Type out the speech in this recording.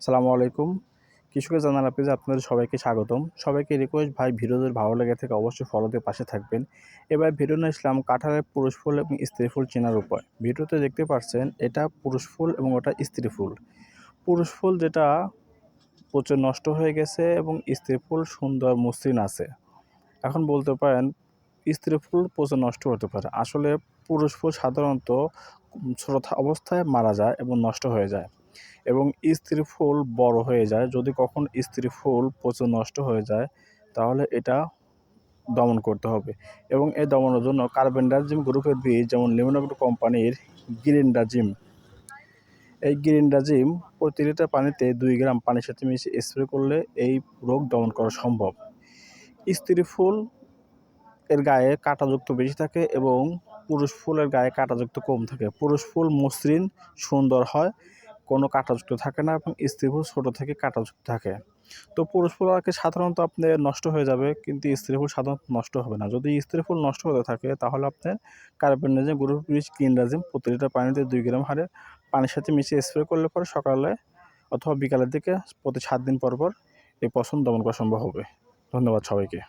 আসসালামু আলাইকুম। কৃষকের জানালা পেজে আপনাদের সবাইকে স্বাগতম। সবাইকে রিকোয়েস্ট, ভাই ভিডিও যদি ভালো লেগে থাকে অবশ্যই ফলো দিয়ে পাশে থাকবেন। এবার ভিডিও নিয়ে আসলাম কাঁঠালের পুরুষ ফুল এবং স্ত্রী ফুল চেনার উপায়। ভিডিওতে দেখতে পাচ্ছেন এটা পুরুষ ফুল এবং ওটা স্ত্রী ফুল। পুরুষ ফুল যেটা প্রচুর নষ্ট হয়ে গেছে এবং স্ত্রী ফুল সুন্দর মসৃণ আছে। এখন বলতে পারেন স্ত্রী ফুল প্রচুর নষ্ট হতে পারে। আসলে পুরুষ ফুল সাধারণত ছোট অবস্থায় মারা যায় এবং নষ্ট হয়ে যায়। এবং স্ত্রী ফুল বড় হয়ে যায়। যদি কখনো স্ত্রী ফুল প্রচুর নষ্ট হয়ে যায় তাহলে এটা দমন করতে হবে এবং এই দমনের জন্য কার্বেন্ডাজিম গ্রুপের বীজ যেমন লিমোনাগ্রো কোম্পানির গ্রিনডাজিম, এই গ্রিনডাজিম প্রতি লিটার পানিতে 2 গ্রাম পানির সাথে মিশিয়ে স্প্রে করলে এই রোগ দমন করা সম্ভব। স্ত্রী ফুল এর গায়ে কাঁটাযুক্ত বেশি থাকে এবং পুরুষ ফুলের গায়ে কাঁটাযুক্ত কম থাকে। পুরুষ ফুল মসৃণ সুন্দর হয়, কোনো কাঁটাযুক্ত থাকে না এবং স্ত্রী ফুল ছোটো থেকে কাঁটাযুক্ত থাকে। তো পুরুষ ফুল আর কি সাধারণত আপনার নষ্ট হয়ে যাবে, কিন্তু স্ত্রী ফুল সাধারণত নষ্ট হবে না। যদি স্ত্রী ফুল নষ্ট হতে থাকে তাহলে আপনার কার্বেন্ডাজিম গ্রুপ বীজ গ্রিনডাজিম প্রতি লিটার পানিতে 2 গ্রাম হারে পানির সাথে মিশিয়ে স্প্রে করলে পরে সকালে অথবা বিকালের দিকে প্রতি 7 দিন পর পর এই পচন দমন করা সম্ভব হবে। ধন্যবাদ সবাইকে।